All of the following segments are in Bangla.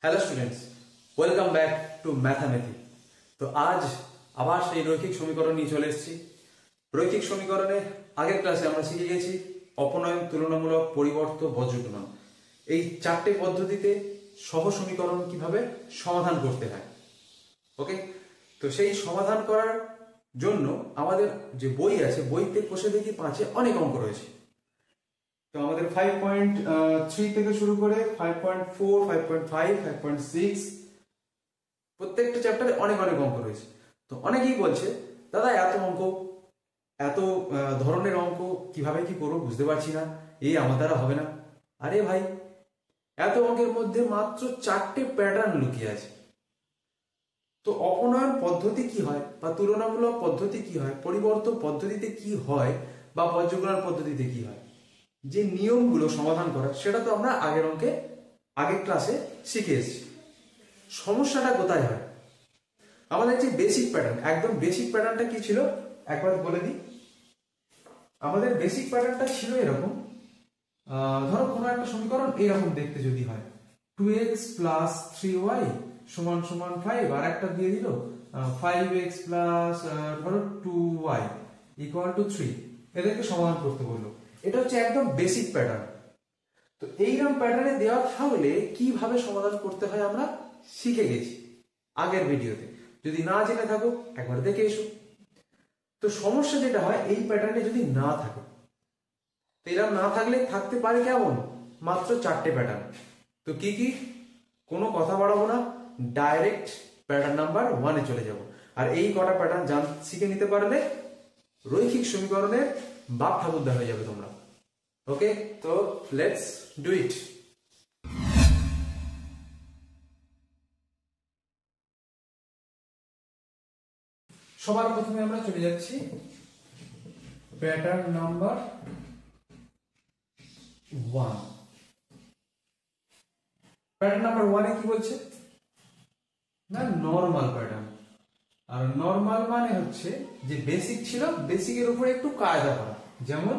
Hello students, welcome back to mathematics. তো আজ আবার সেই রৈখিক সমীকরণ নিয়ে চলে এসেছি। রৈখিক সমীকরণে আগের ক্লাসে আমরা শিখে গেছি অপনয়ন, তুলনামূলক, পরিবর্ত, বজ্রগুণন, এই চারটে পদ্ধতিতে সহ সমীকরণ কিভাবে সমাধান করতে হয়। ওকে, তো সেই সমাধান করার জন্য আমাদের যে বই আছে, বইতে কষে দেখি 5-এ অনেক অঙ্ক রয়েছে। তো আমাদের 5.3 থেকে শুরু করে 5.4, 5.5, 5.6 প্রত্যেকটা চ্যাপ্টারে অনেক অনেক অঙ্ক রয়েছে। তো অনেকেই বলছে, দাদা এত অঙ্ক, এত ধরনের অঙ্ক কিভাবে কি করবো বুঝতে পারছি না, এই আমার দ্বারা হবে না। আরে ভাই, এত অঙ্কের মধ্যে মাত্র 4টে প্যাটার্ন লুকিয়ে আছে। তো অপনয়ন পদ্ধতি কি হয়, বা তুলনামূলক পদ্ধতি কি হয়, পরিবর্তন পদ্ধতিতে কি হয়, বা বজ্রগুণন পদ্ধতিতে কি হয়, যে নিয়মগুলো সমাধান করা, সেটা তো আমরা আগের ক্লাসে শিখে এসেছি। সমস্যাটা কোথায় হয়? আমাদের যে বেসিক প্যাটার্ন, একদম বেসিক প্যাটার্নটা কি ছিল একবার বলে দিই। আমাদের বেসিক প্যাটার্নটা ছিল এরকম, ধরো কোনো একটা সমীকরণ এরকম দেখতে যদি হয়, 2x প্লাস 3y সমান সমান 5, আর একটা দিয়ে দিল 5x প্লাস ধরো 2y ইকুয়াল টু 3, এদেরকে সমাধান করতে বললো। এটা হচ্ছে একদম বেসিক প্যাটার্ন। তো এইরকম প্যাটার্নে দেওয়া থাকলে কিভাবে সমাধান করতে হয় আমরা শিখে গেছি আগের ভিডিওতে। যদি না জেনে থাকো একবার দেখে এসো। তো সমস্যা যেটা হয়, এই প্যাটার্নে যদি না থাকে, তো এরকম না থাকলে থাকতে পারে কেমন, মাত্র 4টে প্যাটার্ন। তো কি কি, কোনো কথা বাড়াবো না, ডাইরেক্ট প্যাটার্ন নাম্বার 1-এ চলে যাব। আর এই কটা প্যাটার্ন শিখে নিতে পারলে রৈখিক সমীকরণের বাপ ঠাকুরদা হয়ে যাবে তোমরা। ওকে, তো লেটস ডু ইট। সবার প্রথমে আমরা চলে যাচ্ছি প্যাটার্ন নাম্বার 1। প্যাটার্ন নাম্বার 1-এ কি বলছে না, নরমাল প্যাটার্ন। আর নরমাল মানে হচ্ছে যে বেসিক ছিল, বেসিকের উপরে একটু কায়দা করা। যেমন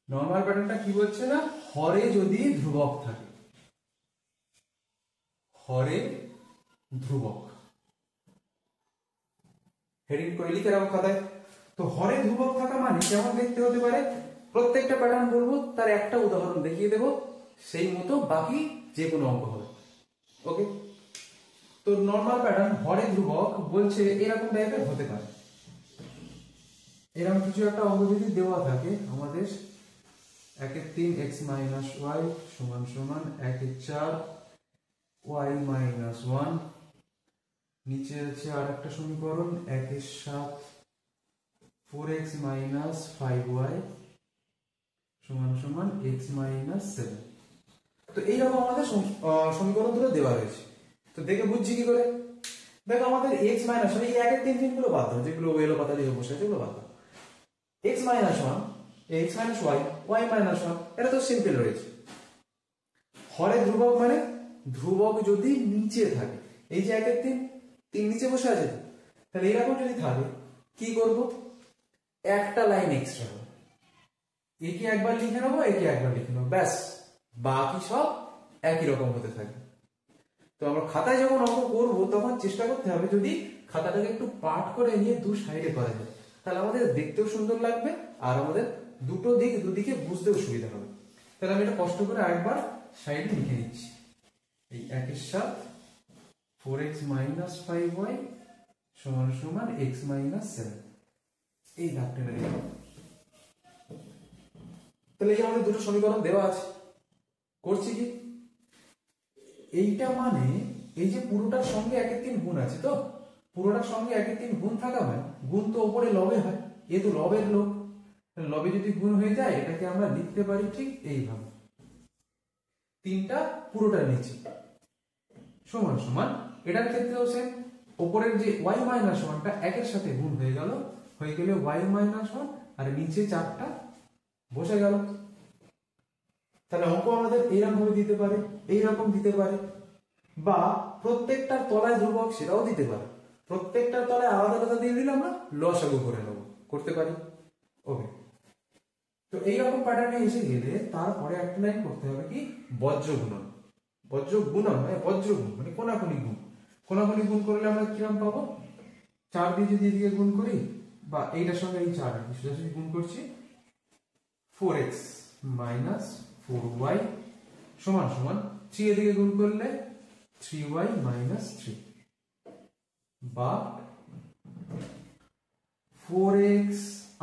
নরমাল প্যাটার্নটা কি বলছে না, হরে যদি ধ্রুবক থাকে, হরে ধ্রুবক, হেডিং করে লিখে রাখো খাতায়। তো হরে ধ্রুবক থাকা মানে কেমন দেখতে হতে পারে, প্রত্যেকটা প্যাটার্ন বলবো, তার একটা উদাহরণ দেখিয়ে দেবো, সেই মতো বাকি যে কোনো অঙ্ক হবে। ওকে, তো নরমাল প্যাটার্ন হরে ধ্রুবক বলছে এরকম টাইপের হতে পারে। এরকম কিছু একটা অঙ্ক যদি দেওয়া থাকে আমাদের, 1/3 x মাইনাস ওয়াই সমান সমান 1/4 y মাইনাস 1, নিচে আছে আর একটা সমীকরণ 1/7 4x মাইনাস 5y সমান সমান x মাইনাস 7। তো এইরকম আমাদের সমীকরণ দুটো দেওয়া রয়েছে। তো দেখে বুঝছি কি করে, দেখো আমাদের x মাইনাস, এই 1/3 গুলো বাদ দাও, যেগুলো এলো পাতা দিয়ে বসে আছে ওগুলো বাদ দাও। x minus 1, x minus y, y minus 1, এটা তো সিম্পল রয়েছে। হরে ধ্রুবক মানে ধ্রুবক যদি নিচে থাকে, এই যে 1/3 নিচে বসে আছে, তাহলে এরকম যদি থাকে কি করব, একটা লাইন এক্সট্রা হবে, একে একবার লিখে নেবো, একে একবার লিখে নেবো, ব্যাস, বাকি সব একই রকম হতে থাকে। তো আমরা খাতায় যখন অঙ্ক করবো তখন চেষ্টা করতে হবে যদি খাতাটাকে একটু পাঠ করে নিয়ে দু সাইডে করা যায়, তাহলে আমাদের দেখতেও সুন্দর লাগবে, আর আমাদের দুদিকে বুঝতেও সুবিধা হবে। তাহলে আমি এটা কষ্ট করে আরেকবার সাইডে লিখে নিচ্ছি, এই 1/7 4x মাইনাস 5y সমান সমান x মাইনাস 7, এই দাগটা রেখে। তাহলে এই আমাদের দুটো সমীকরণ দেওয়া আছে। করছি কি, এইটা মানে এই যে পুরোটার সঙ্গে 1/3 গুণ আছে, তো পুরোটার সঙ্গে 1/3 গুণ থাকা হয়, গুণ তো উপরে লবে হয়, এ তো লবের লোক, লবে যদি গুণ হয়ে যায় এটাকে আমরা লিখতে পারি ঠিক এইভাবে, 3টা পুরোটার নিচে সমান সমান, এটার ক্ষেত্রেও সেম, উপরের যে y মাইনাস 1টা 1-এর সাথে গুণ হয়ে গেলে y মাইনাস 1, আর নিচে 4টা বসে গেল। তাহলে অঙ্ক আমাদের এইরকম ভাবে দিতে পারে, এইরকম দিতে পারে, বা প্রত্যেকটার তলায় ধ্রুবক সেটাও দিতে পারে, প্রত্যেকটার তলায় আলাদা আলাদা দিয়ে দিলে আমরা লসাগু করে নেব, করতে পারি। ওকে, তো এইরকম প্যাটার্নে এসে গেলে তারপরে একটা লাইন করতে হবে কি, বজ্রগুণন। বজ্র গুণন মানে বজ্র গুণ মানে কোনাকুনি গুণ। কোনাকুনি গুণ করলে আমরা কিরকম পাবো, 4 দিয়ে যদি এদিকে গুণ করি বা এইটার সঙ্গে এই 4 আমি সোজাসুজি গুণ করছি, 4x মাইনাস 4y সমান সমান 3 এদিকে গুণ করলে 3y মাইনাস 3, বা 4x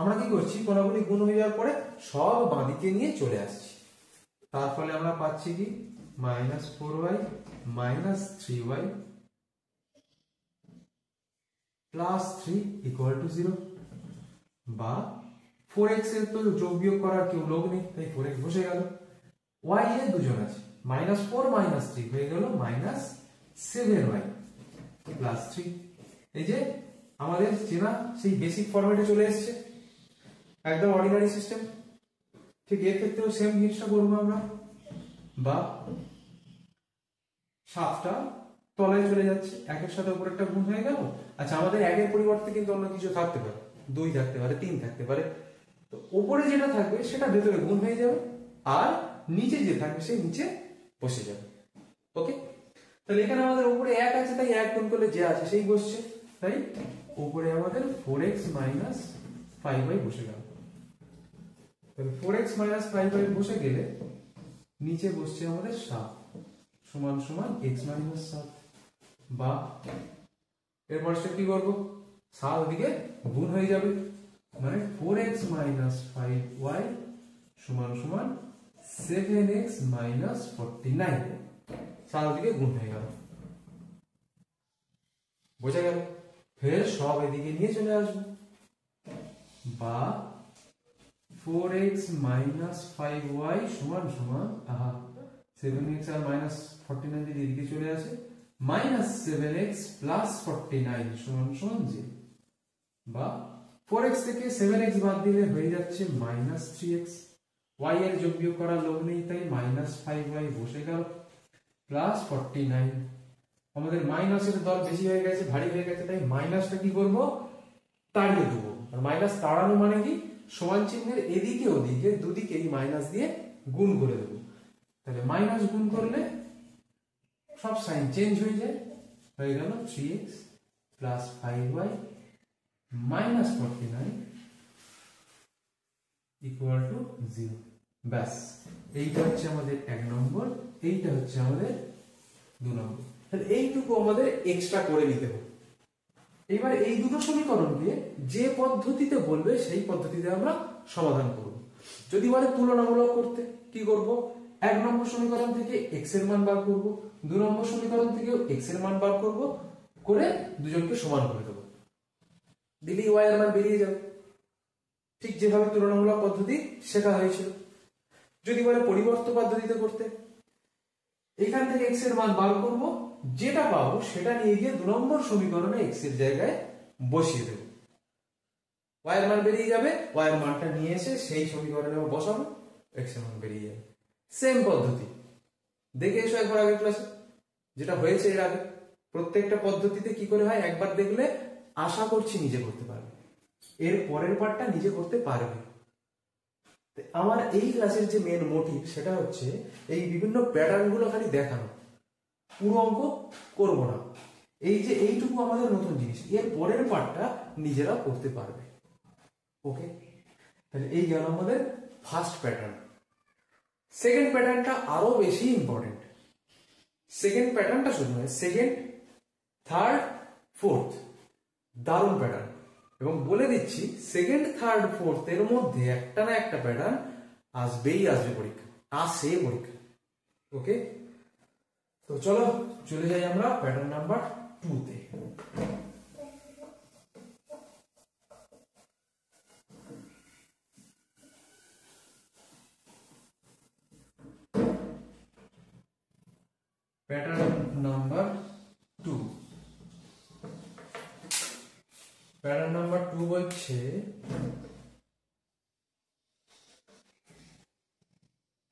আমরা কি করছি, কোনাকুনি গুণ হয়ে যাওয়ার পরে সব বাঁদিকে নিয়ে চলে আসছি, তার ফলে আমরা পাচ্ছি কি minus 4y minus 3y plus 3 equal to 0, বা 4x এর তো যোগ বিয়োগ করার কেউ লোক নেই, তাই 4x বসে গেল। y এর দুজন আছে, মাইনাস 4 মাইনাস 3 হয়ে গেল মাইনাস 7y প্লাস 3। এই যে আমাদের চেনা সেই বেসিক ফরম্যাটে চলে এসেছে, একদম অর্ডিনারি সিস্টেম। ঠিক এর ক্ষেত্রেও সেম জিনিসটা করবো আমরা, বা 7টা তলায় চলে যাচ্ছে, একের সাথে উপর একটা গুণ হয়ে গেল। আচ্ছা, আমাদের একের পরিবর্তে কিন্তু অন্য কিছু থাকতে পারে, 2 থাকতে পারে, 3 থাকতে পারে, তো উপরে যেটা থাকবে সেটা ভেতরে গুণ হয়ে যাবে, আর নিচে যে থাকবে সেই নিচে বসে যাবে। ওকে, তাহলে এখানে আমাদের উপরে 1 আছে, তাই 1 গুণ করলে যে আছে সেই বসছে, তাই উপরে আমাদের 4x মাইনাস 5y বসে গেল। তাহলে 4x মাইনাস 5y বসে গেলে নিচে বসছে আমাদের 7 সমান সমান x মাইনাস 7, বা এরপর সে কি করবো, 7 ওদিকে গুণ হয়ে যাবে, মানে 4x মাইনাস 5y সমান সমান 7x মাইনাস 49, 7 ওদিকে গুণ হয়ে গেল। বোঝা গেল? ফের সব এদিকে নিয়ে চলে আসবো, বা 4x মাইনাস 5y সমান সমান 7x আর মাইনাস 49 যদি এদিকে চলে আসে, মাইনাস 7x প্লাস 49 সমান সমান 0, বা 4x থেকে 7x বাদ দিলে হয়ে যাচ্ছে মাইনাস 3x, y এর যোগ বিয়োগ করার লোক নেই, তাই মাইনাস 5y বসে গেল প্লাস 49। আমাদের মাইনাসের দর বেশি হয়ে গেছে, ভারী হয়ে গেছে, তাই মাইনাসটা কি করব, তাড়িয়ে দেবো। আর মাইনাস তাড়ানো মানে কি, সমান চিহ্নের এদিকে ওদিকে দুদিকেই মাইনাস দিয়ে গুণ করে দেবো। তাহলে মাইনাস গুণ করলে সব সাইন চেঞ্জ হয়ে যায়, হয়ে গেল 3x plus 5y minus 49 equal to 0। ব্যাস, এইটা হচ্ছে আমাদের 1 নম্বর, এইটা হচ্ছে আমাদের 2 নম্বর। তাহলে এইটুকু আমাদের এক্সট্রা করে নিতে হবে। এবার এই দুটো সমীকরণকে যে পদ্ধতিতে বলবে সেই পদ্ধতিতে আমরা সমাধান করব। যদি বলে তুলনামূলক করতে, কি করব, 1 নম্বর সমীকরণ থেকে x এর মান বার করব, 2 নম্বর সমীকরণ থেকেও x এর মান বার করব, করে দুজনকে সমান করে দেব, দিলেই y এর মান বেরিয়ে যাবে, ঠিক যেভাবে তুলনামূলক পদ্ধতি শেখা হয়েছিল। যদি বলে পরিবর্ত পদ্ধতিতে করতে, এখান থেকে x এর মান বার করব, যেটা পাবো সেটা নিয়ে গিয়ে 2 নম্বর সমীকরণে x এর জায়গায় বসিয়ে দেব, y এর মান বেরিয়ে যাবে, y এর মানটা নিয়ে এসে সেই সমীকরণে বসাবো, x এর মান বেরিয়ে যাবে। সেম পদ্ধতি দেখে এসো একবার আগের ক্লাসে, যেটা হয়েছে এর আগে। প্রত্যেকটা পদ্ধতিতে কি করে হয় একবার দেখলে আশা করছি নিজে করতে পারবে, এর পরের পার্টটা নিজে করতে পারবে। আমার এই ক্লাসের যে মেন মোটিভ সেটা হচ্ছে এই বিভিন্ন প্যাটার্ন গুলো খালি দেখানো, পুরো অঙ্ক করব না। এই যে এইটুকু আমাদের নতুন জিনিস, এর পরের পার্টটা নিজেরা করতে পারবে। ওকে, তাহলে এই গেল আমাদের ফার্স্ট প্যাটার্ন। সেকেন্ড প্যাটার্নটা আরো বেশি ইম্পর্টেন্ট। সেকেন্ড প্যাটার্নটা শুধু নয়, সেকেন্ড, থার্ড, ফোর্থ দারুণ প্যাটার্ন। এবং বলে দিচ্ছি, সেকেন্ড, থার্ড, ফোর্থ এর মধ্যে একটা না একটা প্যাটার্ন আসবেই আসবে পরীক্ষা, আসে পরীক্ষা। ওকে, তো চলো চলে যাই আমরা প্যাটার্ন নাম্বার 2 তে। প্যাটার্ন নাম্বার 2, প্যাটার্ন নাম্বার 2 বলছে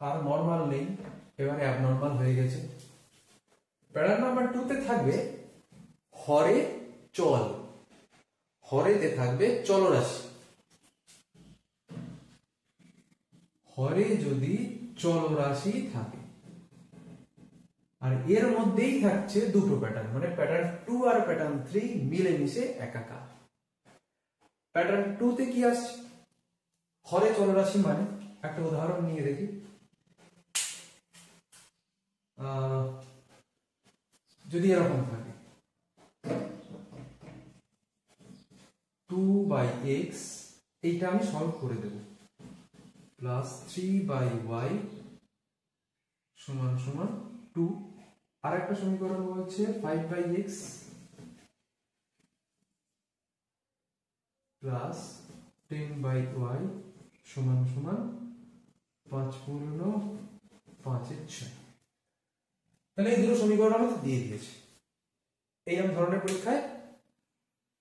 আর নরমাল নেই, এবারে অ্যাবনরমাল হয়ে গেছে। প্যাটার্ন নাম্বার 2 তে থাকবে হরে চল, হরেতে থাকবে চলরাশি। হরে যদি চলরাশি থাকে, আর এর মধ্যেই থাকছে দুটো প্যাটার্ন, মানে প্যাটার্ন 2 আর প্যাটার্ন 3 মিলেমিশে একাকার। প্যাটার্ন 2 তে কি আসছে, হরে চলরাশি, মানে একটা উদাহরণ নিয়ে দেখি। যদি এরকম থাকে 2/x, এইটা আমি সলভ করে দেব, প্লাস 3/y সমান সমান 2। আর একটা সমীকরণ বলছে 5/x প্লাস 10/y সমান সমান 5 পূর্ণ 5/6। তাহলে এই দুটো সমীকরণ আমাদের দিয়ে দিয়েছে। এই ধরনের পরীক্ষায়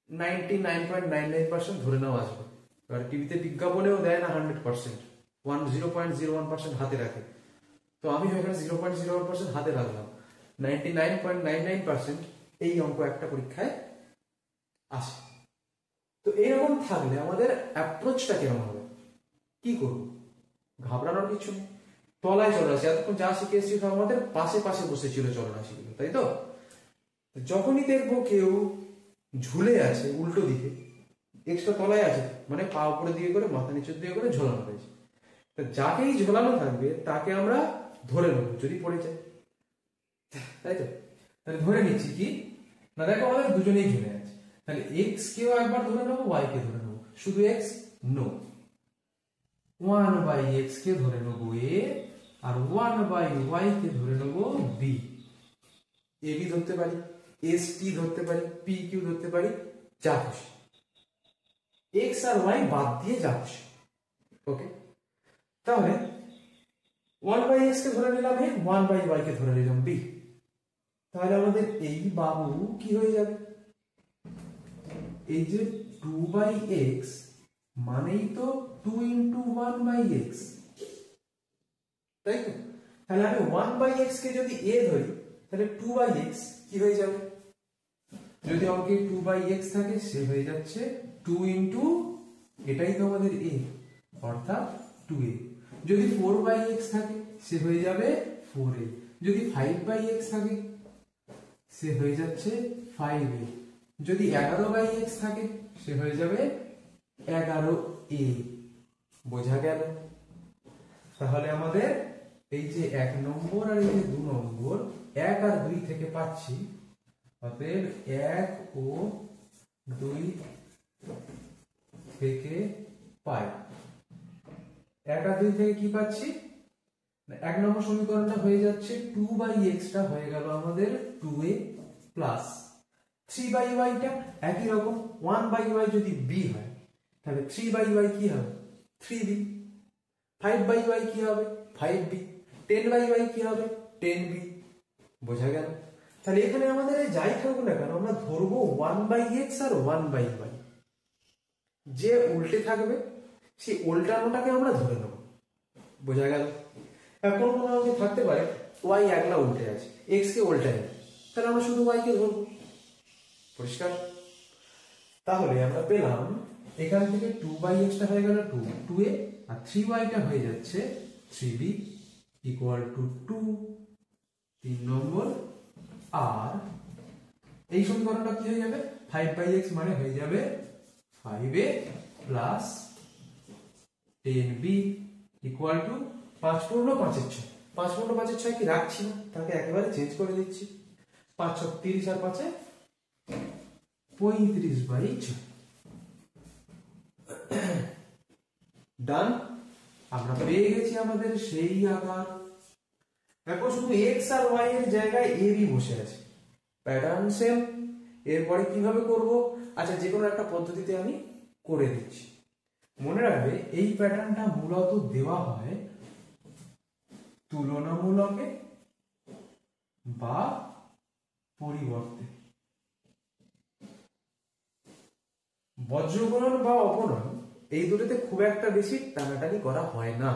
99.99% ধরে নেওয়া আসবে। এবার টিভিতে বিজ্ঞাপনেও দেয় না 100%, 0.01% হাতে রাখে। তো আমি এখানে 0.01% হাতে রাখলাম, 99.99% এই অঙ্ক একটা পরীক্ষায় আসে। তো এরকম থাকলে আমাদের অ্যাপ্রোচটা কেমন হবে, কি করব? ঘাবড়ানোর কিছু নেই, তলায় চলরাশি, এতক্ষণ যা শিখে এসেছি সব আমাদের পাশে পাশে বসেছিল চলরাশিগুলো, তাই তো? যখনই দেখবো কেউ ঝুলে আছে উল্টো দিকে, এক্সট্রা তলায় আছে, মানে পা উপরে দিয়ে করে মাথা নিচের দিয়ে করে ঝোলানো হয়েছে, যাকেই ঝোলানো থাকবে তাকে আমরা ধরে নেব যদি পড়ে যায়, তাই তো? তাহলে ধরে নিচ্ছি কি না, দেখো আমাদের দুজনেই ঝুলে আছে, তাহলে এক্স কেও একবার ধরে নেবো, ওয়াই কে ধরে নেবো। শুধু এক্স নো, 1/x কে ধরে নেবো এ, আর 1/y কে ধরে নেবো বি। এ বি ধরতে পারি, এস টি ধরতে পারি, পি কিউ ধরতে পারি, যা খুশি, এক্স আর ওয়াই বাদ দিয়ে যা খুশি। ওকে, তাহলে 1/x কে ধরে নিলাম এ, 1/y কে ধরে নিলাম বি। তাহলে আমাদের এই বাবু কি হয়ে যাবে, এই যে 2/x মানেই তো 2 × 1/x, তাই তো? তাহলে আমি 1/x কে যদি a ধরি, তাহলে 2/x কি হয়ে যাবে? যদি অঙ্কে 2/x থাকে সে হয়ে যাচ্ছে 2 × এটাই তো আমাদের a, অর্থাৎ 2a। যদি 4/x থাকে সে হয়ে যাবে 4a। যদি 5/x থাকে সে হয়ে যাচ্ছে 5a। যদি 11/x থাকে সে হয়ে যাবে 11a। বোঝা গেল? তাহলে আমাদের এই যে 1 নম্বর আর এই যে 2 নম্বর, 1 আর 2 থেকে পাচ্ছি, অতএব 1 ও 2 থেকে পাই। 1 আর 2 থেকে কি পাচ্ছি, 1 নম্বর সমীকরণটা হয়ে যাচ্ছে 2/x টা হয়ে গেল আমাদের 2a, প্লাস 3/y টা একই রকম, 1/y যদি b হয় তাহলে 3/y কি হবে, 3b। 5/y কি হবে, 5b। 10/y কি হবে, 10b। বোঝা গেল? তাহলে এখানে আমাদের যাই থাকুক না কেন আমরা ধরবো 1/x আর 1/y, যে উল্টে থাকবে সেই উল্টানোটাকে আমরা ধরে নেব। বোঝা গেল? এখন কোনো অঙ্কে থাকতে পারে y একলা উল্টে আছে, x কে উল্টে নেই, তাহলে আমরা শুধু y কে ধরবো। পরিষ্কার? তাহলে আমরা পেলাম এখান থেকে 2/x টা হয়ে গেল 2a, আর 3y টা হয়ে যাচ্ছে 3b ইকুয়াল টু 2, 3 নম্বর। আর এই সমীকরণটা কি হয়ে যাবে, 5/x মানে হয়ে যাবে 5a plus 10b equal to 5 পূর্ণ 5/6। 5 পূর্ণ 5/6 কি রাখছি না, তাকে একেবারে চেঞ্জ করে দিচ্ছি। 5 × 30 আর 5 35/6। ডান, আমরা পেয়ে গেছি আমাদের সেই আকার। দেখো শুধু x আর y এর জায়গায় a b বসে আছে, প্যাটার্ন সেম। এরপরে কিভাবে করব, আচ্ছা যে কোনো একটা পদ্ধতিতে আমি করে দিচ্ছি। মনে রাখবে এই প্যাটার্নটা মূলত দেওয়া হয় তুলনামূলকে বা পরিবর্তে। বজ্রগুণন বা অপনয়ন এই দুটোতে খুব একটা বেশি টানাটানি করা হয় না।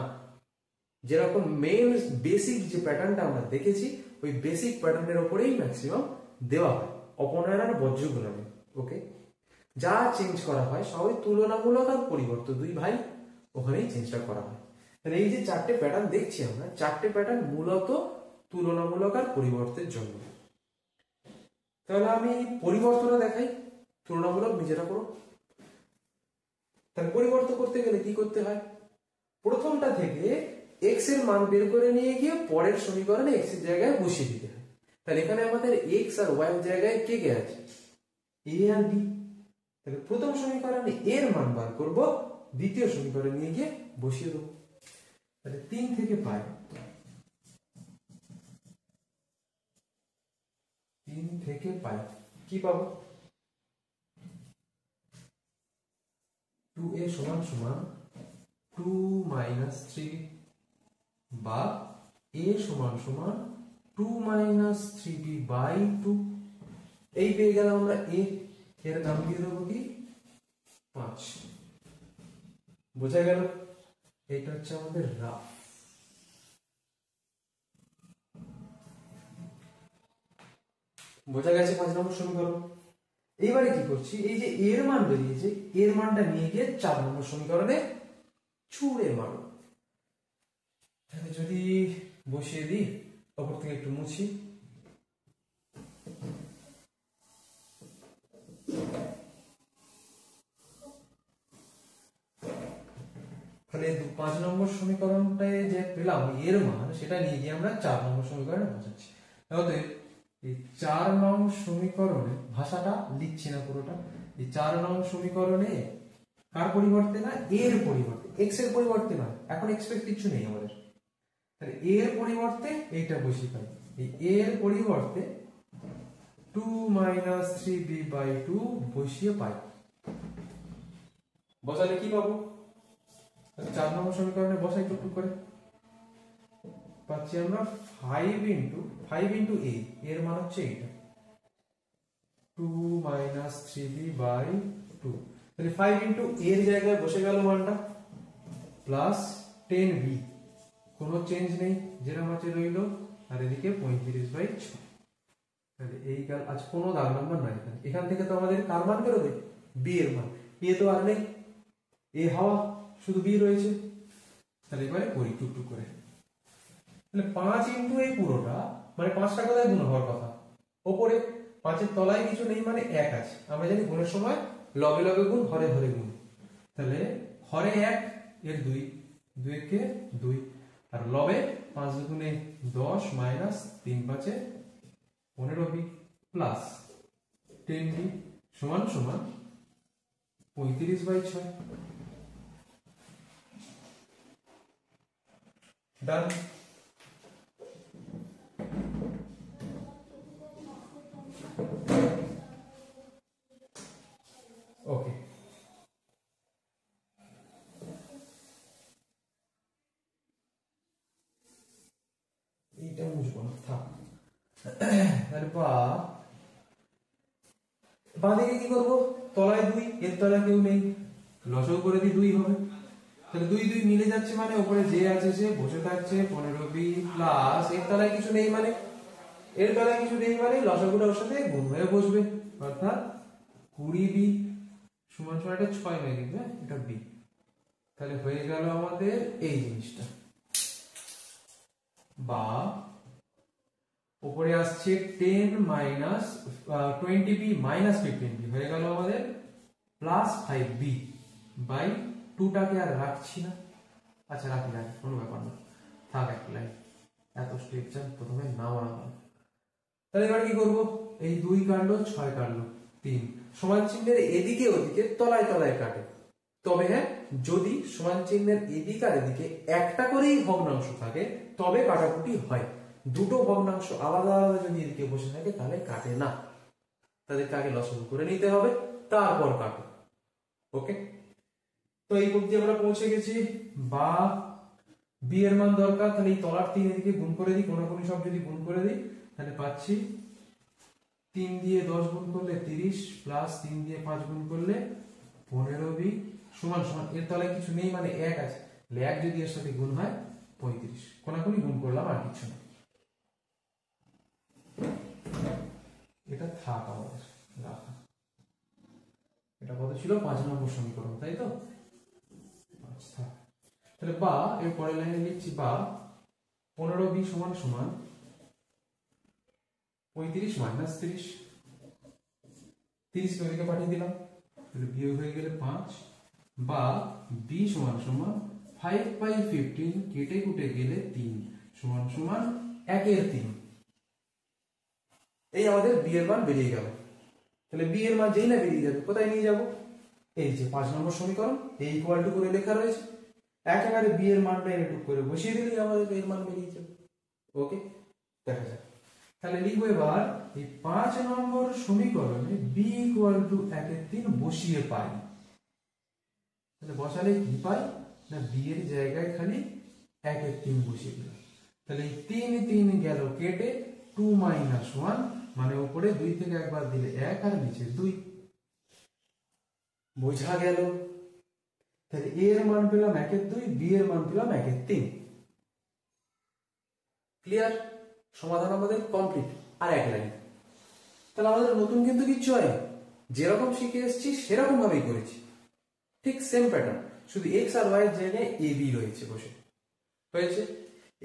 যেরকম মেইন বেসিক যে প্যাটার্নটা আমরা দেখেছি ওই বেসিক প্যাটার্নের উপরেই ম্যাক্সিমাম দেওয়া হয় অপনয়ন আর বজ্রগুণনে। ওকে, যা চেঞ্জ করা হয় সবই তুলনামূলক আর পরিবর্ত, দুই ভাই ওখানেই চেঞ্জটা করা হয়। তাহলে এই যে 4টে প্যাটার্ন দেখছি আমরা, 4টে প্যাটার্ন মূলত তুলনামূলক আর পরিবর্তের জন্য। তাহলে আমি পরিবর্তনটা দেখাই, তুলনামূলক নিজেরা করো। তাহলে পরিবর্তন করতে গেলে কি করতে হয়, প্রথমটা থেকে এক্স এর মান বের করে নিয়ে গিয়ে পরের সমীকরণে এক্স এর জায়গায় বসিয়ে দিতে হয়। তাহলে এখানে আমাদের এক্স আর ওয়াই এর জায়গায় কে কে আছে, এ আর বি। তাহলে প্রথম সমীকরণে এর মান বার করব, দ্বিতীয় সমীকরণে নিয়ে গিয়ে বসিয়ে দেবো। তাহলে 3 থেকে পাই, 3 থেকে পাই কি পাবো, 2a সমান সমান 2 মাইনাস 3 বা a সমান সমান 2 মাইনাস 3b বাই 2। এই পেয়ে গেলাম আমরা a, এর নাম দিয়ে দেবো কি 5। বোঝা গেল, এটা হচ্ছে আমাদের রাফ। বোঝা গেছে 5 নম্বর সমীকরণ। এইবারে কি করছি, এই যে এর মান বেরিয়েছে, এর মানটা নিয়ে গিয়ে 4 নম্বর সমীকরণে ছুঁড়ে মারো। তাহলে যদি বসিয়ে দিই, ওপর থেকে একটু মুছি, তাহলে 5 নম্বর সমীকরণটায় যে পেলাম এর মান, সেটা নিয়ে গিয়ে আমরা 4 নম্বর সমীকরণে বসাচ্ছি। তাহলে এই 4 নং সমীকরণে, ভাষাটা লিখছি না পুরোটা, এই 4 নং সমীকরণে কার পরিবর্তে না, এর পরিবর্তে, এক্স এর পরিবর্তে না, এখন এক্স এর কিছু নেই আমাদের, তাহলে এর পরিবর্তে এইটা বসিয়ে পাই, এই এর পরিবর্তে 2 মাইনাস 3b বাই 2 বসিয়ে পাই। বসালে কি পাবো, 4 নম্বর সমীকরণে বসাই টুকটুক করে, পাচ্ছি আমরা 5 ইন্টু a, এর মান হচ্ছে এইটা 2 মাইনাস 3b বাই 2। তাহলে 5 ইন্টু এর জায়গায় বসে গেল মানটা, প্লাস 10b, কোনো চেঞ্জ নেই, যেরকম আছে রইল, আর এদিকে 35 বাই 6। তাহলে এই আজ কোনো দাগ নাম্বার নাই, এখান থেকে তো আমাদের কার মান বেরোবে, বি এর মান, এ তো আর নেই, এ হাওয়া, শুধু বি রয়েছে। তাহলে এবারে করি টুকটুক করে, তাহলে 5 ইন্টু এই পুরোটা, মানে 5টা কোথায় গুণ হওয়ার কথা, ওপরে 5 এর তলায় কিছু নেই, মানে 1 আছে, আমরা জানি গুণের সময় লবে লবে গুণ, হরে হরে গুণ। তাহলে হরে 1 এর 2, 2 কে 2, আর লবে 5 দুগুণে 10 মাইনাস 3 5 15b প্লাস 10b সমান সমান 35 বাই 6। ডান। ওকে, এইটা মুছবো না, থাক। তাহলে বাঁদিকে কি করবো, তলায় 2, এর তলায় কেউ নেই, লসও করে দিই 2 হবে। তাহলে 2 2 মিলে যাচ্ছে, মানে উপরে যে আছে সে বসে থাকছে, 15b প্লাস এর তলায় কিছু নেই, মানে এর তলায় কিছু নেই, মানে লসাগুলো ওর সাথে গুণ হয়ে বসবে, অর্থাৎ 20b সমান সমান, এটা 6 হয়ে গেছে, এটা b। তাহলে হয়ে গেল আমাদের এই জিনিসটা, বা উপরে আসছে 10 মাইনাস 20b মাইনাস 15b, হয়ে গেল আমাদের প্লাস 5b বাই 2টাকে আর রাখছি না, আচ্ছা রাখি না, কোনো ব্যাপার না, থাক এক লাইন, এত স্টেপ চান প্রথমে না বানাবো। তাহলে এবার কি করবো, এই 2 কাটলো, 6 কাটলো, 3 সমান চিহ্নের এদিকে ওদিকে তলায় তলায় কাটে, তবে হ্যাঁ, যদি সমান চিহ্নের এদিক আর এদিকে একটা করেই ভগ্নাংশ থাকে তবে কাটাকুটি হয়, দুটো ভগ্নাংশ আলাদা আলাদা যদি এদিকে বসে থাকে তাহলে কাটে না, তাদেরকে আগে লসাগু করে নিতে হবে, তারপর কাটে। ওকে, তো এই পর্যন্ত আমরা পৌঁছে গেছি, বা বি এর মান দরকার, তাহলে এই তলার 3 এদিকে গুণ করে দিই, কোন সব যদি গুণ করে দিই, তাহলে পাচ্ছি 3 দিয়ে 10 গুণ করলে 30 প্লাস 3 দিয়ে 5 গুণ করলে 15b সমান সমান, এর তলায় কিছু নেই, মানে 1 আছে, 1 যদি এর সাথে গুণ হয় 35, কোনাকুনি গুণ করলাম, আর কিছু না, এটা থাক আমাদের রাখা। এটা কত ছিল, 5 নম্বর সমীকরণ, তাই তো, থাক। তাহলে বা এর পরের লাইনে লিখছি, বা 15b সমান সমান 35 মাইনাস 30, 30 কে ওদিকে পাঠিয়ে দিলাম, তাহলে বিয়োগ হয়ে গেলে 5, বা b সমান সমান 5/15 কেটে কুটে গেলে 3 সমান সমান 1/3। এই আমাদের b এর মান বেরিয়ে গেল। তাহলে b এর মান যেই না বেরিয়ে যাবে কোথায় নিয়ে যাব, এই যে 5 নম্বর সমীকরণ এই ইকুয়াল টু করে লেখা রয়েছে, একেবারে b এর মানটা এটুক করে বসিয়ে দিলেই আমাদের এর মান বেরিয়ে যাবে। ওকে, দেখা যাক। তাহলে লিখবো এবার এই 5 নম্বর সমীকরণে b ইকুয়াল টু 1/3 বসিয়ে পাই। তাহলে বসালে কি পাই না, b এর জায়গায় খালি 1/3 বসিয়ে দিলাম। তাহলে এই 3 গেল কেটে, 2 - 1 মানে উপরে 2 থেকে একবার দিলে 1 আর নিচে 2, বোঝা গেল। তাহলে a এর মান পেলাম 1/2, b এর মান পেলাম 1/3। ক্লিয়ার? সমাধান আমাদের কমপ্লিট। আর এক লাইন। তাহলে আমাদের নতুন কিন্তু কিচ্ছু হয়, যেরকম শিখে এসেছি সেরকম ভাবেই করেছি, ঠিক সেম প্যাটার্ন, শুধু x আর y এর জায়গায় a b রয়েছে বসে হয়েছে।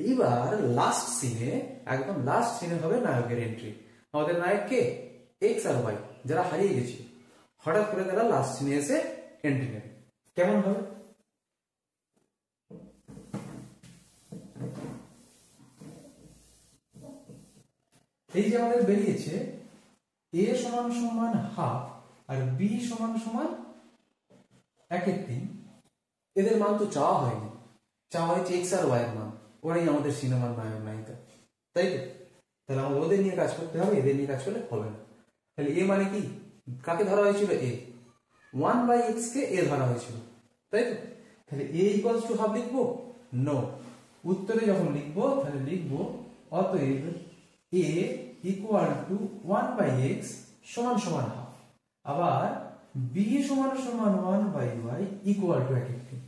এইবার লাস্ট সিনে, একদম লাস্ট সিনে হবে নায়কের এন্ট্রি। আমাদের নায়ক কে? x আর y, যারা হারিয়ে গেছে, হঠাৎ করে তারা লাস্ট সিনে এসে এন্ট্রি নেবে। কেমন হবে? এই যে আমাদের বেরিয়েছে a সমান সমান হাফ আর b সমান সমান 1/3, এদের মান তো চাওয়া হয়নি, চাওয়া হয়েছে x আর y এর মান, ওরাই আমাদের সিনেমার নায়ক নায়িকা, তাই তো? তাহলে আমাদের ওদের নিয়ে কাজ করতে হবে, এদের নিয়ে কাজ করলে হবে না। তাহলে a মানে কি, কাকে ধরা হয়েছিল? a, 1/x কে a ধরা হয়েছিল, তাই তো? তাহলে a ইকুয়ালস টু হাফ লিখবো? নো, উত্তরে যখন লিখবো তাহলে লিখবো অতএব a ইকুয়াল টু 1/x সমান সমান হাফ, আবার b সমান সমান 1/y ইকুয়াল টু 1/3।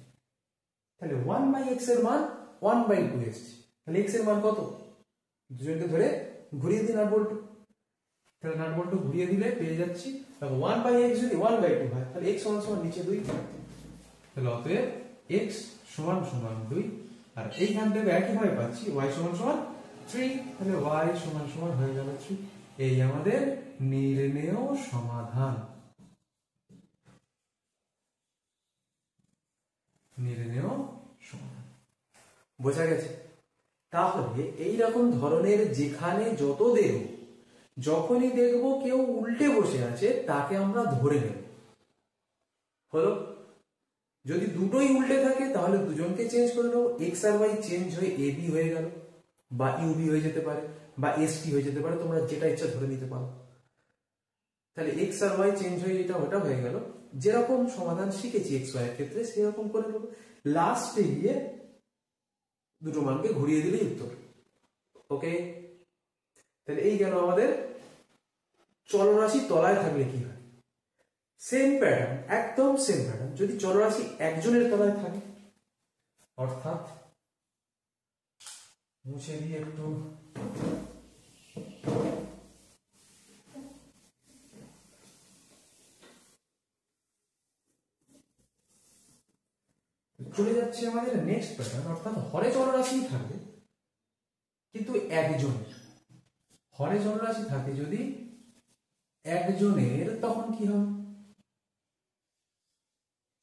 তাহলে 1/x এর মান 1/2 এসেছে। তাহলে x এর মান কত? দুজনকে ধরে ঘুরিয়ে দিন নাট বল্টু, তাহলে নাট বল্টু ঘুরিয়ে দিলে পেয়ে যাচ্ছি 1/x যদি 1/2 হয় তাহলে x সমান সমান নিচে 2, তাহলে অতএব x সমান সমান 2, আর এইখান থেকে একইভাবে পাচ্ছি y সমান সমান 3, তাহলে y সমান সমান হয়ে গেল 3। এই আমাদের নির্ণেয় সমাধান, নির্ণেয় সমাধান। বোঝা গেছে? তাহলে এই রকম ধরনের যেখানে যত দেব, যখনই দেখবো কেউ উল্টে বসে আছে তাকে আমরা ধরে নেব। হলো? যদি দুটোই উল্টে থাকে তাহলে দুজনকে চেঞ্জ করে নেবো, এক্স আর ওয়াই চেঞ্জ হয়ে এ বি হয়ে গেল, বা ইউবি হয়ে যেতে পারে, বা এসটি হয়ে যেতে পারে, তোমরা যেটা ইচ্ছা ধরে নিতে পারো। তাহলে এক্স আর ওয়াই চেঞ্জ হয়ে এটা ওটা হয়ে গেল। যেরকম সমাধান শিখেছি এক্স ওয়াই এর ক্ষেত্রে সেরকম করে নেবো, লাস্টে গিয়ে দুটো মানকে ঘুরিয়ে দিলেই উত্তর। ওকে, তাহলে এই গেল আমাদের চলরাশি তলায় থাকলে কি হয়। সেম প্যাটার্ন, একদম সেম প্যাটার্ন যদি চলরাশি একজনের তলায় থাকে, অর্থাৎ মুছে দিয়ে একটু চলে যাচ্ছে আমাদের নেক্সট প্যাটার্ন, অর্থাৎ হরে চলরাশি থাকে কিন্তু একজনের, হরে চলরাশি থাকে যদি একজনের, তখন কি হবে?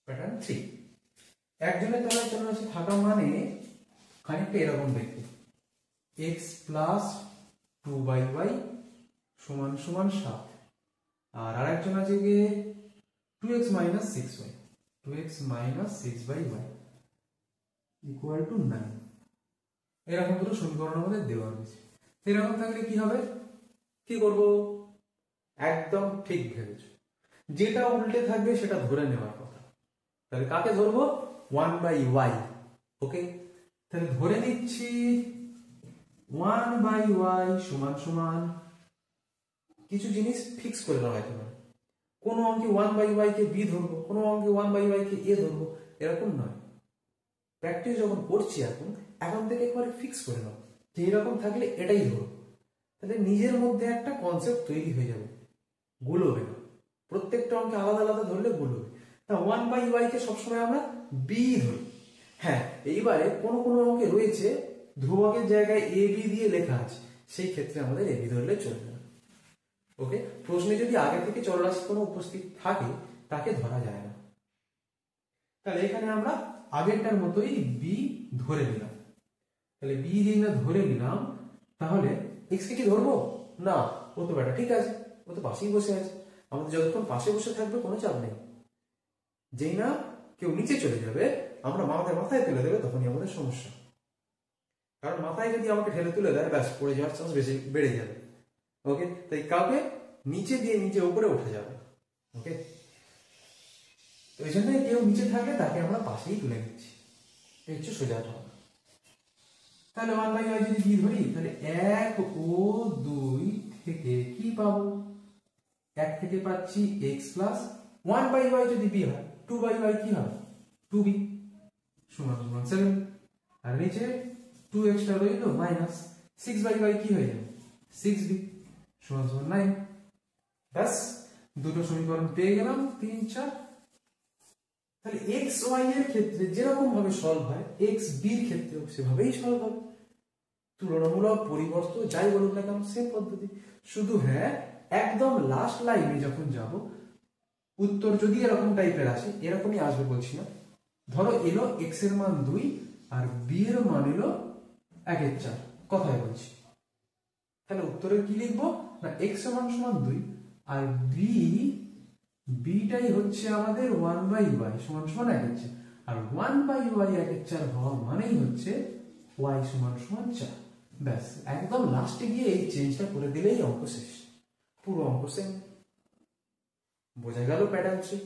প্যাটার্ন 3, একজনের তলায় চলরাশি থাকা মানে খানিকটা এরকম দেখতে, x প্লাস 2y সমান সমান 7, আর আরেকজন আছে গিয়ে 2x minus 6y, 2x minus 6y equal to 9। এরকম দুটো সমীকরণ আমাদের দেওয়া রয়েছে। এরকম থাকলে কি হবে? কি করব? একদম ঠিক ভেবেছ, যেটা উল্টে থাকবে সেটা ধরে নেওয়ার কথা। তাহলে কাকে ধরবো? 1/y। ওকে, তাহলে ধরে নিচ্ছি 1/y সমান সমান কিছু জিনিস ফিক্স করে নেওয়া যেতে পারে। কোনো অঙ্কে 1/y কে b ধরবো, কোনো অঙ্কে 1/y কে a ধরবো, এরকম নয়। প্র্যাকটিস যখন করছি এখন থেকে একবারে ফিক্স করে নাও যে এরকম থাকলে এটাই ধরো, তাহলে নিজের মধ্যে একটা কনসেপ্ট তৈরি হয়ে যাবে, গুলোবে না। প্রত্যেকটা অঙ্কে আলাদা আলাদা ধরলে গুলোবে। তা 1/y কে সবসময় আমরা b ধরি। হ্যাঁ, এইবারে কোনো কোনো অঙ্কে রয়েছে ধ্রুবকের জায়গায় a b দিয়ে লেখা আছে, সেই ক্ষেত্রে আমাদের a b ধরলে চলবে না। ওকে, প্রশ্নে যদি আগে থেকে চলরাশি কোনো উপস্থিত থাকে তাকে ধরা যায় না। তাহলে এখানে আমরা আগেরটার মতোই বি ধরে নিলাম। তাহলে বি যেই না ধরে নিলাম, তাহলে এক্স কে কি ধরবো না? ও তো বেটা ঠিক আছে, ও তো পাশেই বসে আছে, আমাদের যতক্ষণ পাশে বসে থাকবে কোনো চাপ নেই। যেই না কেউ নিচে চলে যাবে, আমরা মাথায় তুলে দেবে, তখনই আমাদের সমস্যা। কারণ মাথায় যদি আমাকে ঠেলে তুলে দেয়, ব্যাস পড়ে যাওয়ার চান্স বেশি বেড়ে যাবে। ওকে, তাই কাউকে নিচে দিয়ে নিচে উপরে উঠে যাবে। ওকে, তো এই জন্য কেউ নিচে থাকলে তাকে আমরা পাশেই তুলে নিচ্ছি, এই হচ্ছে সোজা ঢাল। তাহলে 1/y যদি বি ধরি, তাহলে 1 ও 2 থেকে কি পাবো? 1 থেকে পাচ্ছি x প্লাস 1/y যদি বি হয়, 2/y কি হয়? 2b সমান সমান 7। আর নিচে 2 এক্সট্রা রইল মাইনাস 6/y কি হয়ে যাবে? 6b সমান সমান 9। ব্যাস দুটো সমীকরণ পেয়ে গেলাম, 3 4। তাহলে x y এর ক্ষেত্রে যেরকম ভাবে সলভ হয়, x b এর ক্ষেত্রেও সেভাবেই সলভ হবে। তুলনামূলক পরিবর্তন যাই বলুন না কেন, সেম পদ্ধতি। শুধু হ্যাঁ, একদম লাস্ট লাইনে যখন যাব, উত্তর যদি এরকম টাইপের আসে, এরকমই আসবে বলছি না, ধরো এলো x এর মান 2 আর b এর মান এলো 1/4, কথাই বলছি। তাহলে উত্তরে কি লিখবো না, x এর মান সমান 2 আর বিটাই হচ্ছে আমাদের 1/y সমান সমান 1/4, আর 1/y 1/4 হওয়া মানেই হচ্ছে y সমান সমান 4। ব্যাস একদম লাস্টে গিয়ে এই চেঞ্জটা করে দিলেই অঙ্ক শেষ, পুরো অঙ্ক সেম। বোঝা গেল প্যাটার্ন 3?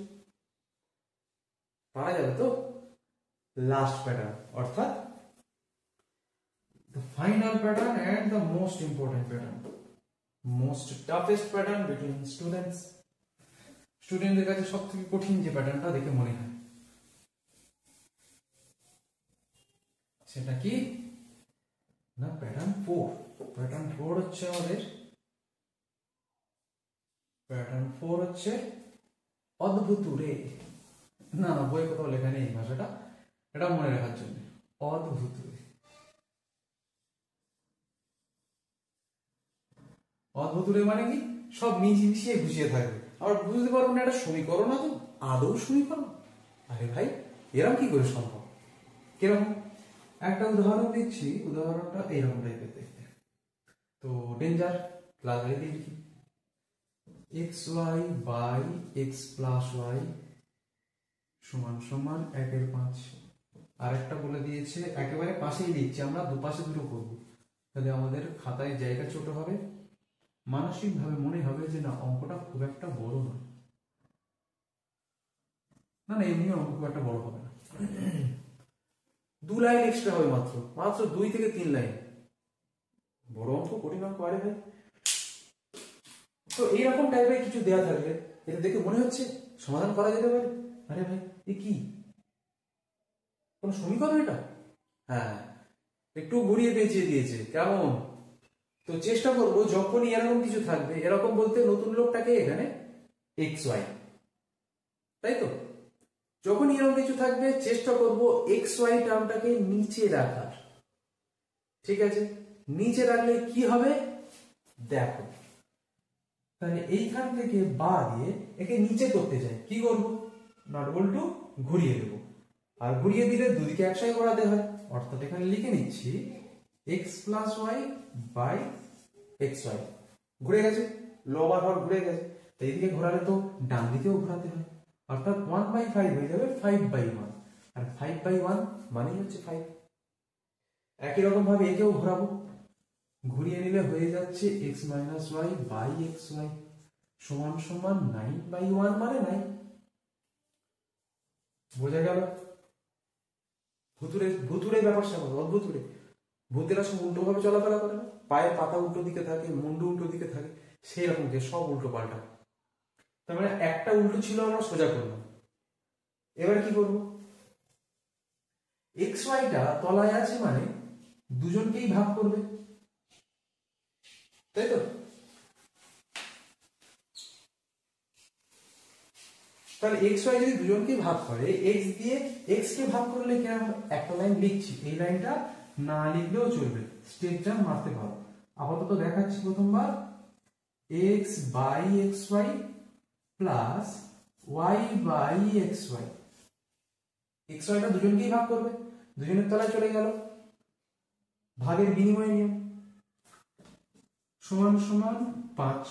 পারা যাবে তো? লাস্ট প্যাটার্ন, অর্থাৎ the final pattern and the most important pattern, most toughest pattern between students. স্টুডেন্টদের কাছে সবথেকে কঠিন যে প্যাটার্নটা দেখে মনে হয়, সেটা কি না, প্যাটার্ন 4। প্যাটার্ন 4 হচ্ছে আমাদের, প্যাটার্ন 4 হচ্ছে অদ্ভুতুরে। না বই কোথাও লেখা নেই এই ভাষাটা, এটা মনে রাখার জন্য, অদ্ভুতুরে। অদ্ভুতুরে মানে কি? সব মিশিয়ে গুছিয়ে থাকবে, আবার বুঝতে পারবো না এটা সমীকরণ না, তো আদৌ সমীকরণ। আরে ভাই, এরকম কি করে সম্ভব? কিরকম? একটা উদাহরণ দিচ্ছি, উদাহরণটা এইরকম টাইপের দেখতে, তো ডেঞ্জার। ক্লাসে লিখি xy by x plus y সমান সমান 1/5। আরেকটা বলে দিয়েছে, একেবারে পাশেই লিখছি আমরা, দুপাশে দুটো করব, তাহলে আমাদের খাতায় জায়গা ছোট হবে, মানসিক ভাবে মনে হবে যে না অঙ্কটা খুব একটা বড় নয়। না না, এমনি অঙ্ক খুব একটা বড় হবে না, 2 লাইন এক্সট্রা হবে, মাত্র 2 থেকে 3 লাইন। বড় অঙ্ক, কঠিন অঙ্ক? আরে ভাই, তো এইরকম টাইপের কিছু দেয়া থাকলে এটা দেখে মনে হচ্ছে সমাধান করা যেতে পারে। আরে ভাই, এ কি কোন সমীকরণ এটা? হ্যাঁ, একটু ঘুরিয়ে পেঁচিয়ে দিয়েছে, কেমন? তো চেষ্টা করব যখনই এরকম কিছু থাকবে, এরকম বলতে নতুন লোকটাকে এখানে এক্স ওয়াই, তাই তো? যখনই এরকম কিছু থাকবে চেষ্টা করব এক্স ওয়াই টার্মটাকে নিচে রাখার। ঠিক আছে, নিচে রাখলে কি হবে দেখো। তাহলে এইখান থেকে বা দিয়ে একে নিচে করতে চাই, কি করব? নট বল্টু ঘুরিয়ে দেব, আর ঘুরিয়ে দিলে দুদিকে একসাথে ঘোরাতে হয়, অর্থাৎ এখানে লিখে নিচ্ছি x plus Y by x Y. ঘুরে গেছে, লোয়ার হর ঘুরে গেছে, তাই এদিকে ঘোরালে তো ডান দিকেও ঘোরাতে হয়, অর্থাৎ 1/5 হয়ে যাবে 5/1, আর 5/1 মানেই হচ্ছে 5। একই রকম ভাবে একেও ঘোরাবো, ঘুরিয়ে নিলে হয়ে যাচ্ছে x minus Y by x Y সমান সমান 9/1 মানে 9। বোঝা গেল? ভুতুরে ব্যাপার স্যাপার, অদ্ভুতুরে। ভূতেরা সব উল্টো ভাবে চলাফেরা করে না, পায়ের পাতা উল্টো দিকে থাকে, মুন্ডু উল্টো দিকে থাকে, সেই রকম যে সব উল্টো পাল্টা। তার মানে একটা উল্টো ছিল, আমরা সোজা করলাম। এবার কি করব? এক্স ওয়াইটা তলায় আছে মানে দুজনকেই ভাগ করবে, তাই তো? তাহলে এক্স ওয়াই যদি দুজনকেই ভাগ করে, এক্স দিয়ে এক্স কে ভাগ করলে কি আমরা একটা লাইন লিখছি, এই লাইনটা না লিখলেও চলবে, স্টেপ জাম্প মারতে পারো। আপাতত দেখাচ্ছি প্রথমবার x by x y plus Y by x y. X ওয়াইটা দুজনকেই ভাগ করবে, দুজনের তলায় চলে গেল, ভাগের বিনিময় নিয়ম, সমান সমান 5।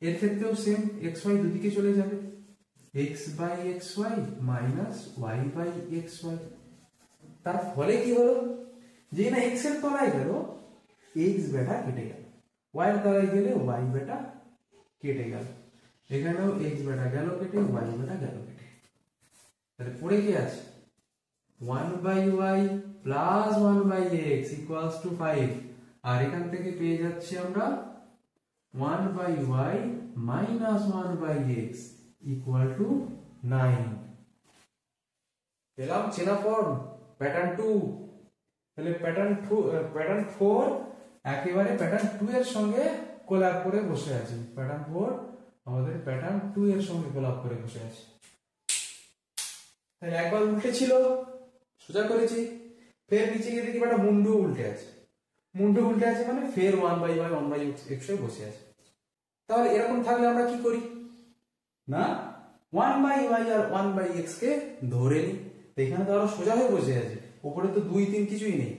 এর ক্ষেত্রেও সেম, এক্স ওয়াই দুদিকে চলে যাবে, X by x Y minus Y by x Y. তার ফলে কি হলো, যে না এক্স এর তলায় গেল এক্স বেটা কেটে গেল, ওয়াই এর তলায় গেলে ওয়াই বেটা কেটে গেল, এখানেও এক্স বেটা গেল কেটে, ওয়াই বেটা গেল কেটে। তাহলে পড়ে কি আছে, 1 by Y plus 1 by X equals to 5। আর এখান থেকে পেয়ে যাচ্ছি আমরা 1 by Y minus 1 by X equal to 9। পেলাম চেনা ফর্ম প্যাটার্ন 2। তাহলে প্যাটার্ন 4 একেবারে প্যাটার্ন 2 এর সঙ্গে কোলাপ করে বসে আছে। প্যাটার্ন 4 আমাদের প্যাটার্ন 2 এর সঙ্গে কোলাপ করে বসে আছে। তাহলে একবার উল্টে ছিল, সোজা করেছি, ফের নিচে গিয়ে দেখি একটা মুন্ডু উল্টে আছে। মুন্ডু উল্টে আছে মানে ফের 1 বাই ওয়াই 1 বাই এক্স বসে আছে। তাহলে এরকম থাকলে আমরা কি করি না, 1 বাই ওয়াই আর 1 বাই এক্স কে ধরে নিই। এখানে তো আরো সোজা হয়ে বসে আছে, উপরে তো 2 3 কিছুই নেই।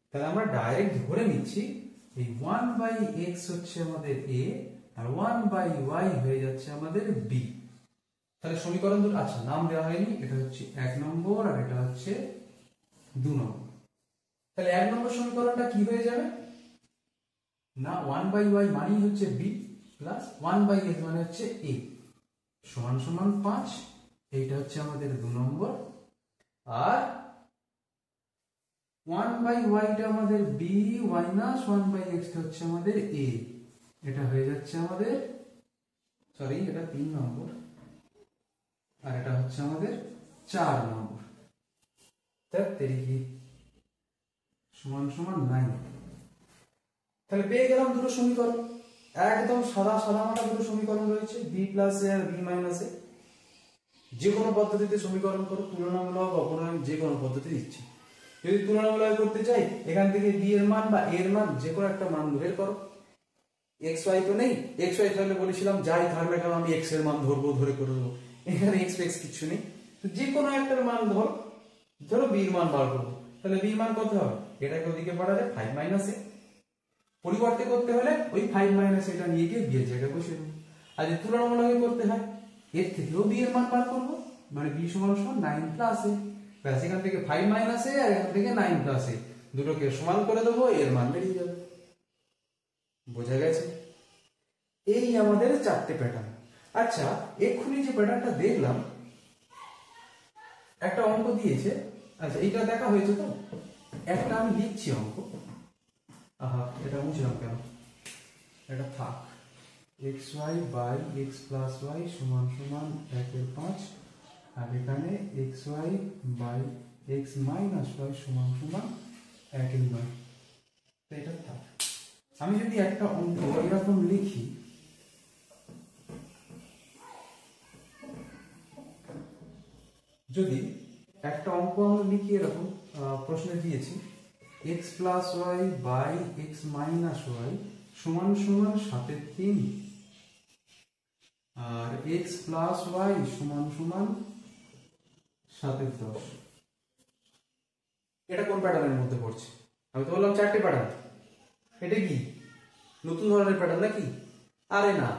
তাহলে আমরা ডাইরেক্ট ধরে নিচ্ছি এই 1 বাই এক্স হচ্ছে আমাদের এ আর 1 বাই ওয়াই হয়ে যাচ্ছে আমাদের বি। তাহলে সমীকরণ দুটো, আচ্ছা নাম দেওয়া হয়নি, এটা হচ্ছে 1 নম্বর আর এটা হচ্ছে 2 নম্বর। তাহলে 1 নম্বর সমীকরণটা কি হয়ে যাবে না, 1 বাই ওয়াই মানেই হচ্ছে বি প্লাস 1 বাই এক্স মানে হচ্ছে এ সমান সমান 5। এইটা হচ্ছে আমাদের 2 নম্বর। আর 1 বাই ওয়াইটা আমাদের বি মাইনাস 1 বাই এক্সটা হচ্ছে আমাদের এ, এটা হয়ে যাচ্ছে আমাদের, সরি এটা 3 নম্বর আর এটা হচ্ছে আমাদের 4 নম্বর। সমান সমান 9। তাহলে পেয়ে গেলাম দুটো সমীকরণ, একদম সাদা সাদা মাটা দুটো সমীকরণ রয়েছে, বি প্লাস এ আর বি মাইনাস এ। যে কোনো পদ্ধতিতে সমীকরণ করো, তুলনামূলক অপনয়ন যে কোনো পদ্ধতি দিচ্ছি। যদি তুলনামূলক করতে চাই, এখান থেকে বি এর মান বা এর মান যে কোনো একটা মান বের করো। এক্স ওয়াই তো নেই, এক্স ওয়াই তাহলে বলেছিলাম যাই থাকলে কেন আমি এক্স এর মান ধরবো, ধরে করে দেবো। এখানে এক্স এক্স কিছু নেই, যে কোনো একটার মান ধরো বি এর মান বার করবো। তাহলে বি এর মান কত হবে, এটাকে ওদিকে পাঠালে 5 মাইনাস এ, পরিবর্তে করতে হলে ওই 5 মাইনাস এটা নিয়ে গিয়ে বি এর জায়গায় বসিয়ে দেবো। আর যদি তুলনামূলক করতে হয়, এর থেকেও বি এর মান বার করবো, মানে বি সমান সমান 9 প্লাস এ। ব্যাস, এখান থেকে 5 মাইনাস এ আর এখান থেকে 9 প্লাস এ দুটোকে সমান করে দেবো, এর মান বেরিয়ে যাবে। বোঝা গেছে? এই আমাদের 4টে প্যাটার্ন। আচ্ছা, এক্ষুনি যে প্যাটার্নটা দেখলাম, একটা অঙ্ক দিয়েছে, আচ্ছা এইটা দেখা হয়েছে তো, একটা আমি লিখছি অঙ্ক। আহা, এটা মুছলাম কেন, এটা থাক। X Y by X plus Y সমান সমান 1/5, আর এখানে X Y by X minus Y সমান সমান 1/9। এটা থাক। আমি যদি একটা অঙ্ক এরকম লিখি, যদি একটা অঙ্ক আমরা লিখি এরকম, প্রশ্নে দিয়েছি X plus Y by X minus Y সমান সমান 7/3 আর এক্স প্লাস ওয়াই সমান সমান 7/10। এটা কোন প্যাটার্নের মধ্যে পড়ছে? আমি তো বললাম 4টে প্যাটার্ন। এটা কি নতুন ধরনের প্যাটার্ন নাকি? আরে না,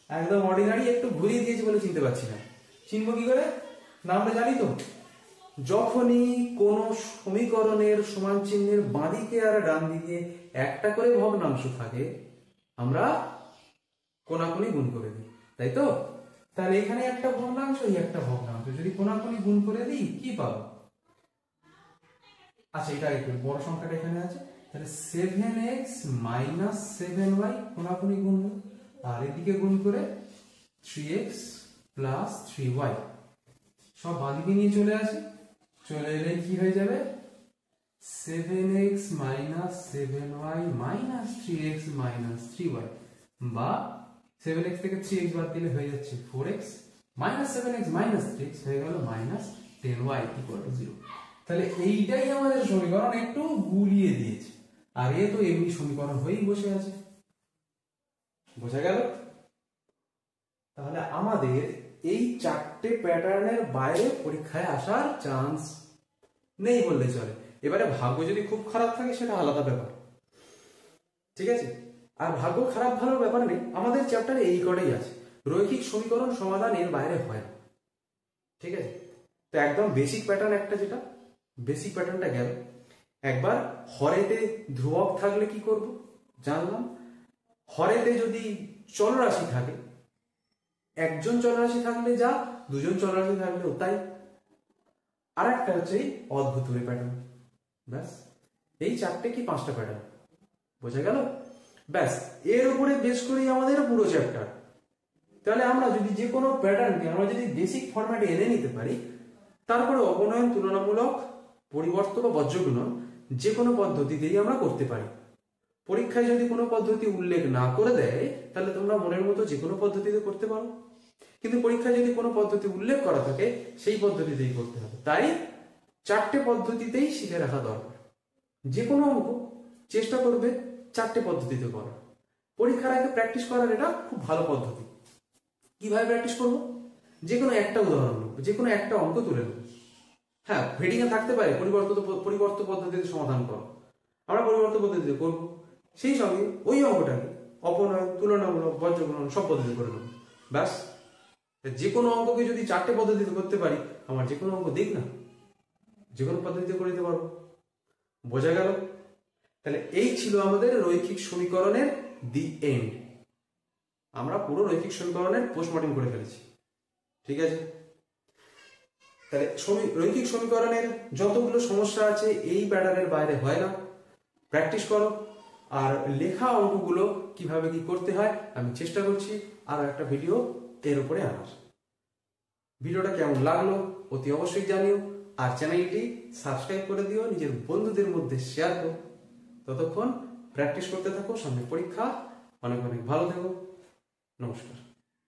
একদম অর্ডিনারি, একটু ঘুরিয়ে দিয়েছি বলে চিনতে পারছি না। চিনবো কি করে না, আমরা জানি তো, যখনই কোন সমীকরণের সমান চিহ্নের বাঁদিকে আর ডান দিকে একটা করে ভগ্নাংশ থাকে, আমরা কোনাকুনি গুণ করে দিই, তাই তো? তাহলে এখানে একটা ভগ্নাংশ, এই একটা ভগ্নাংশ, যদি কোনাকুনি গুণ করে দিই কি পাবো? আচ্ছা, এটা একটু বড় সংখ্যাটা এখানে আছে, তাহলে 7x মাইনাস 7y কোনাকুনি গুণ হবে, আর এদিকে গুণ করে 3x প্লাস 3y সব বাঁদিকে নিয়ে চলে আসে। চলে এলে কি হয়ে যাবে, 7x minus 7y minus 3x minus 3y, বা 7x থেকে 3x বাদ দিলে হয়ে যাচ্ছে 4x minus 7x minus 3x হয়ে গেল মাইনাস 10y ইকুয়াল টু 0। তাহলে এইটাই আমাদের সমীকরণ, একটু গুলিয়ে দিয়েছে, আর এ তো এমনি সমীকরণ হয়েই বসে আছে। বোঝা গেল? তাহলে আমাদের এই 4টে প্যাটার্নের বাইরে পরীক্ষায় আসার চান্স নেই বললে চলে। এবারে ভাগ্য যদি খুব খারাপ থাকে সেটা আলাদা ব্যাপার, ঠিক আছে? আর ভাগ্য খারাপ ভালোর ব্যাপার নেই, আমাদের চ্যাপ্টারে এই কটাই আছে। রৈখিক সমীকরণ সমাধান এর বাইরে হয় না, ঠিক আছে? তো একদম বেসিক প্যাটার্ন একটা, যেটা বেসিক প্যাটার্নটা গেল। একবার হরেতে ধ্রুবক থাকলে কি করব জানলাম। হরেতে যদি চলরাশি থাকে, একজন চলরাশি থাকলে যা, দুজন চলরাশি থাকলেও তাই। আর একটা হচ্ছে এই অদ্ভুত প্যাটার্ন। ব্যাস, এই 4টে কি 5টা প্যাটার্ন, বোঝা গেল? ব্যাস, এর উপরে বেস করেই আমাদের পুরো চ্যাপ্টার। তাহলে আমরা যদি যে কোনো প্যাটার্নকে আমরা যদি বেসিক ফরম্যাটে এনে নিতে পারি, তারপরে অপনয়ন, তুলনামূলক, পরিবর্তন বা বজ্রগুণন যে কোনো পদ্ধতিতেই আমরা করতে পারি। পরীক্ষায় যদি কোনো পদ্ধতি উল্লেখ না করে দেয়, তাহলে তোমরা মনের মতো যে কোনো পদ্ধতিতে করতে পারো, কিন্তু পরীক্ষায় যদি কোনো পদ্ধতি উল্লেখ করা থাকে সেই পদ্ধতিতেই করতে হবে। তাই 4টে পদ্ধতিতেই শিখে রাখা দরকার। যে কোনো অঙ্ক চেষ্টা করবে 4টে পদ্ধতিতে করার। পরীক্ষার আগে প্র্যাকটিস করার এটা খুব ভালো পদ্ধতি। কিভাবে প্র্যাকটিস করব? যে কোনো একটা উদাহরণ নেব, যে কোনো একটা অঙ্ক তুলে নেব। হ্যাঁ, হেডিংয়ে থাকতে পারে পরিবর্তন পদ্ধতিতে সমাধান করো, আমরা পরিবর্তন পদ্ধতিতে করবো। সেই সঙ্গে ওই অঙ্কটাকে অপনয়ন, তুলনামূলক, বজ্রগুণন সব পদ্ধতি করে নেব। ব্যাস, যে কোনো অঙ্ককে যদি 4টে পদ্ধতিতে করতে পারি, আমার যে কোনো অঙ্ক দিক না, যে কোনো পদ্ধতিতে করে দিতে পারবো। বোঝা গেল? তাহলে এই ছিল আমাদের রৈখিক সমীকরণের দি এন্ড। আমরা পুরো রৈখিক সমীকরণের পোস্টমর্টম করে ফেলেছি, ঠিক আছে? তাহলে রৈখিক সমীকরণের যতগুলো সমস্যা আছে এই প্যাটার্নের বাইরে হয় না। প্র্যাকটিস করো। আর লেখা অঙ্কগুলো কিভাবে কি করতে হয় আমি চেষ্টা করছি আরো একটা ভিডিও এর উপরে আনার। ভিডিওটা কেমন লাগলো অতি অবশ্যই জানিও, আর চ্যানেলটি সাবস্ক্রাইব করে দিও, নিজের বন্ধুদের মধ্যে শেয়ার করো। ততক্ষণ প্র্যাকটিস করতে থাকো, সামনে পরীক্ষা, অনেক অনেক ভালো থেকো। নমস্কার।